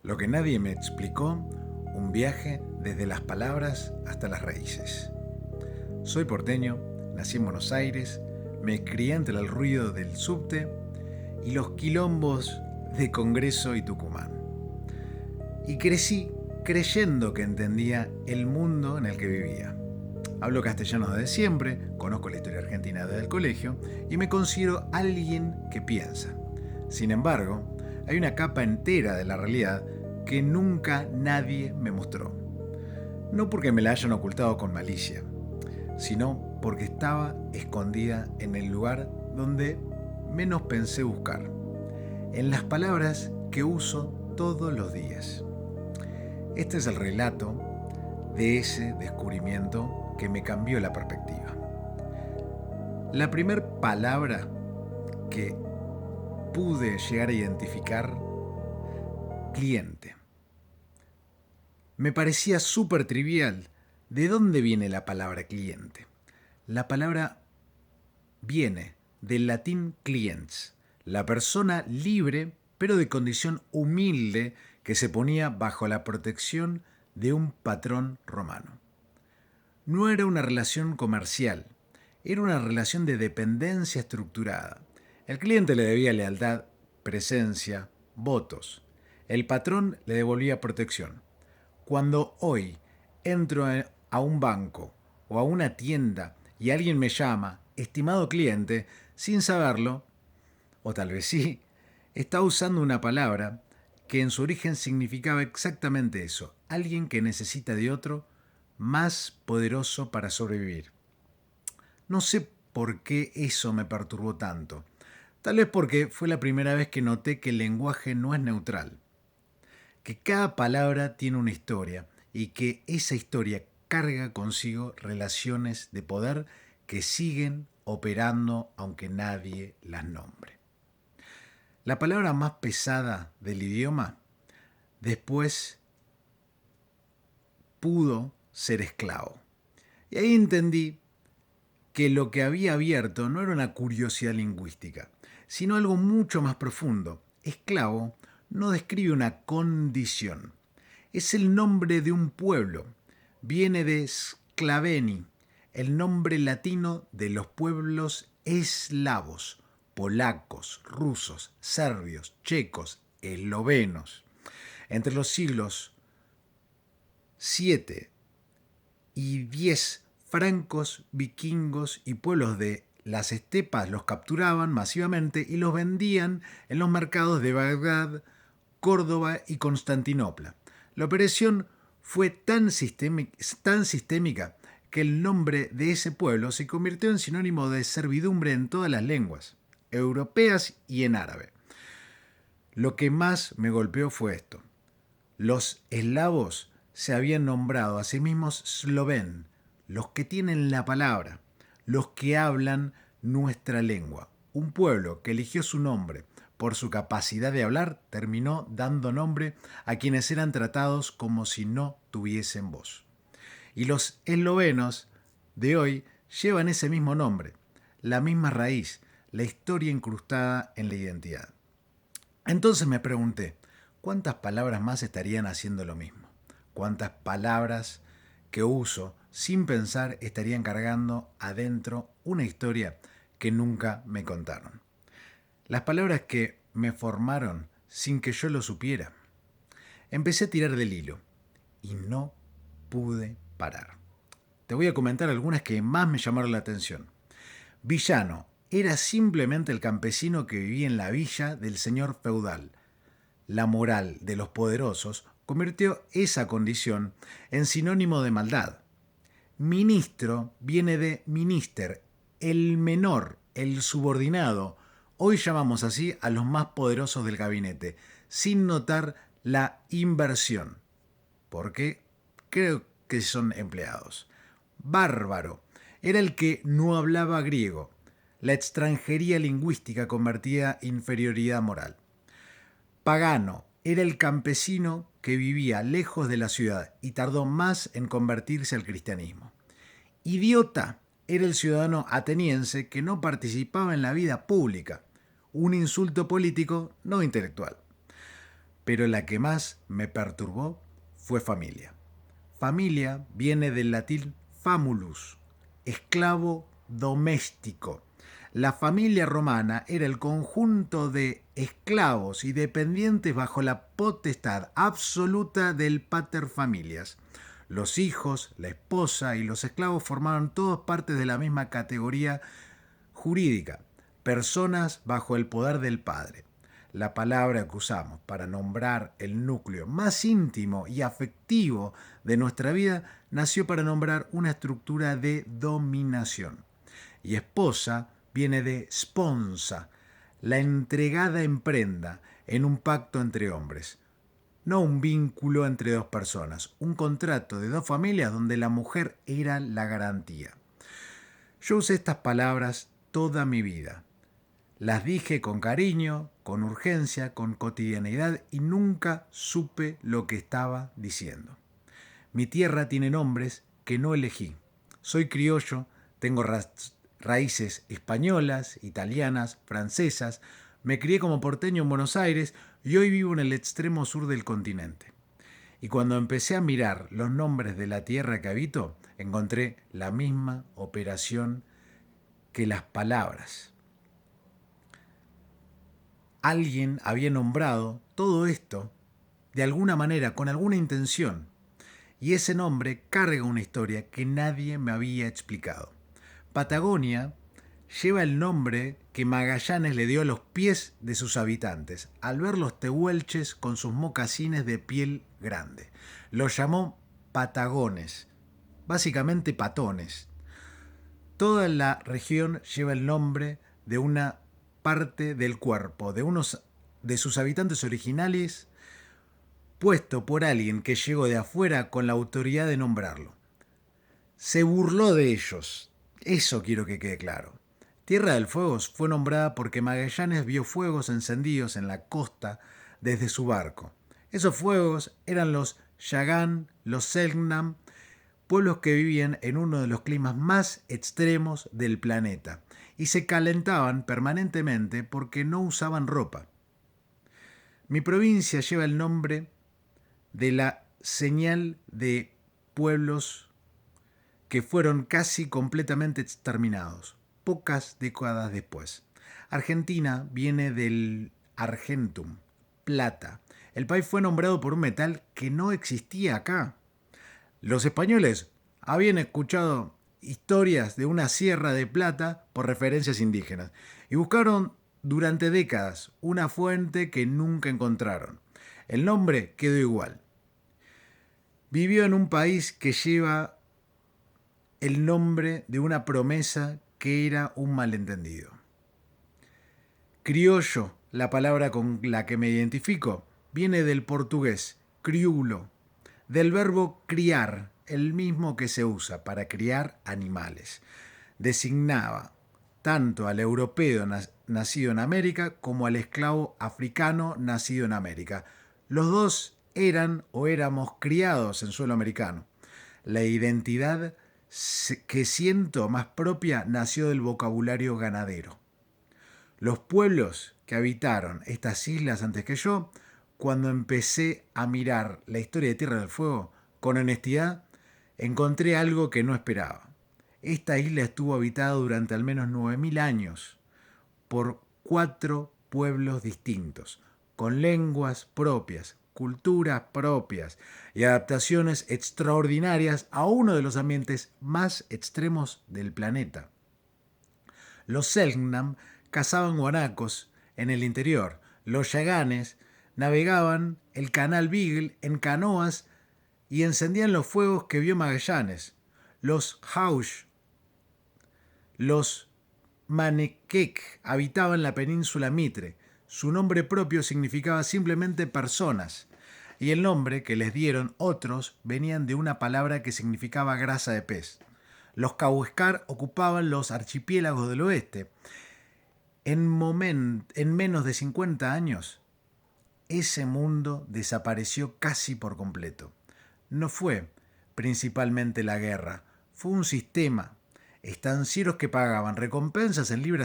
Lo que nadie me explicó, un viaje desde las palabras hasta las raíces. Soy porteño, nací en Buenos Aires, me crié entre el ruido del subte y los quilombos de Congreso y Tucumán. Y crecí creyendo que entendía el mundo en el que vivía. Hablo castellano desde siempre, conozco la historia argentina desde el colegio y me considero alguien que piensa. Sin embargo, hay una capa entera de la realidad que nunca nadie me mostró. No porque me la hayan ocultado con malicia, sino porque estaba escondida en el lugar donde menos pensé buscar, en las palabras que uso todos los días. Este es el relato de ese descubrimiento que me cambió la perspectiva. La primera palabra que pude llegar a identificar, cliente. Me parecía súper trivial. ¿De dónde viene la palabra cliente? La palabra viene del latín cliens, la persona libre pero de condición humilde que se ponía bajo la protección de un patrón romano. No era una relación comercial, era una relación de dependencia estructurada. El cliente le debía lealtad, presencia, votos. El patrón le devolvía protección. Cuando hoy entro a un banco o a una tienda y alguien me llama, estimado cliente, sin saberlo, o tal vez sí, está usando una palabra que en su origen significaba exactamente eso, alguien que necesita de otro más poderoso para sobrevivir. No sé por qué eso me perturbó tanto. Tal vez porque fue la primera vez que noté que el lenguaje no es neutral, que cada palabra tiene una historia y que esa historia carga consigo relaciones de poder que siguen operando aunque nadie las nombre. La palabra más pesada del idioma después pudo ser esclavo. Y ahí entendí que lo que había abierto no era una curiosidad lingüística, sino algo mucho más profundo. Esclavo no describe una condición, es el nombre de un pueblo. Viene de sclaveni, el nombre latino de los pueblos eslavos, polacos, rusos, serbios, checos, eslovenos. Entre los siglos 7 y 10, francos, vikingos y pueblos de las estepas los capturaban masivamente y los vendían en los mercados de Bagdad, Córdoba y Constantinopla. La operación fue tan sistémica que el nombre de ese pueblo se convirtió en sinónimo de servidumbre en todas las lenguas, europeas y en árabe. Lo que más me golpeó fue esto. Los eslavos se habían nombrado a sí mismos Sloven, los que tienen la palabra, los que hablan nuestra lengua. Un pueblo que eligió su nombre por su capacidad de hablar terminó dando nombre a quienes eran tratados como si no tuviesen voz. Y los eslovenos de hoy llevan ese mismo nombre, la misma raíz, la historia incrustada en la identidad. Entonces me pregunté, ¿cuántas palabras más estarían haciendo lo mismo? ¿Cuántas palabras que uso sin pensar estarían cargando adentro una historia que nunca me contaron? Las palabras que me formaron sin que yo lo supiera. Empecé a tirar del hilo y no pude parar. Te voy a comentar algunas que más me llamaron la atención. Villano era simplemente el campesino que vivía en la villa del señor feudal. La moral de los poderosos convirtió esa condición en sinónimo de maldad. Ministro viene de minister, el menor, el subordinado. Hoy llamamos así a los más poderosos del gabinete, sin notar la inversión, porque creo que son empleados. Bárbaro era el que no hablaba griego. La extranjería lingüística convertía inferioridad moral. Pagano era el campesino que vivía lejos de la ciudad y tardó más en convertirse al cristianismo. Idiota era el ciudadano ateniense que no participaba en la vida pública, un insulto político no intelectual. pero la que más me perturbó fue familia. Familia viene del latín famulus, esclavo doméstico. La familia romana era el conjunto de esclavos y dependientes bajo la potestad absoluta del pater familias. Los hijos, la esposa y los esclavos formaban todos parte de la misma categoría jurídica, personas bajo el poder del padre. La palabra que usamos para nombrar el núcleo más íntimo y afectivo de nuestra vida nació para nombrar una estructura de dominación. Y esposa viene de sponsa, la entregada en prenda en un pacto entre hombres. No un vínculo entre dos personas, un contrato de dos familias donde la mujer era la garantía. Yo usé estas palabras toda mi vida. Las dije con cariño, con urgencia, con cotidianidad y nunca supe lo que estaba diciendo. Mi tierra tiene nombres que no elegí. Soy criollo, tengo raíces españolas, italianas, francesas, me crié como porteño en Buenos Aires y hoy vivo en el extremo sur del continente. Y cuando empecé a mirar los nombres de la tierra que habito, encontré la misma operación que las palabras. Alguien había nombrado todo esto de alguna manera, con alguna intención, y ese nombre carga una historia que nadie me había explicado. Patagonia lleva el nombre que Magallanes le dio a los pies de sus habitantes, al ver los tehuelches con sus mocasines de piel grande. Los llamó patagones, básicamente patones. Toda la región lleva el nombre de una parte del cuerpo de unos de sus habitantes originales, puesto por alguien que llegó de afuera con la autoridad de nombrarlo. Se burló de ellos. Eso quiero que quede claro. Tierra del Fuego fue nombrada porque Magallanes vio fuegos encendidos en la costa desde su barco. Esos fuegos eran los Yagán, los Selknam, pueblos que vivían en uno de los climas más extremos del planeta y se calentaban permanentemente porque no usaban ropa. Mi provincia lleva el nombre de la señal de pueblos que fueron casi completamente exterminados, pocas décadas después. Argentina viene del argentum, plata. El país fue nombrado por un metal que no existía acá. Los españoles habían escuchado historias de una sierra de plata por referencias indígenas y buscaron durante décadas una fuente que nunca encontraron. El nombre quedó igual. Vivió en un país que lleva el nombre de una promesa que era un malentendido. Criollo, la palabra con la que me identifico, viene del portugués criulo, del verbo criar, el mismo que se usa para criar animales. Designaba tanto al europeo nacido en América como al esclavo africano nacido en América. Los dos eran o éramos criados en suelo americano. La identidad que siento más propia nació del vocabulario ganadero. Los pueblos que habitaron estas islas antes que yo, cuando empecé a mirar la historia de Tierra del Fuego, con honestidad, encontré algo que no esperaba. Esta isla estuvo habitada durante al menos 9.000 años por 4 pueblos distintos, con lenguas propias, culturas propias y adaptaciones extraordinarias a uno de los ambientes más extremos del planeta. Los Selknam cazaban guanacos en el interior. Los Yaganes navegaban el canal Beagle en canoas y encendían los fuegos que vio Magallanes. Los Haush, los Manequec habitaban la península Mitre. Su nombre propio significaba simplemente personas, y el nombre que les dieron otros venían de una palabra que significaba grasa de pez. Los Cahuéscar ocupaban los archipiélagos del oeste. En menos de 50 años, ese mundo desapareció casi por completo. No fue principalmente la guerra, fue un sistema. Estancieros que pagaban recompensas en libras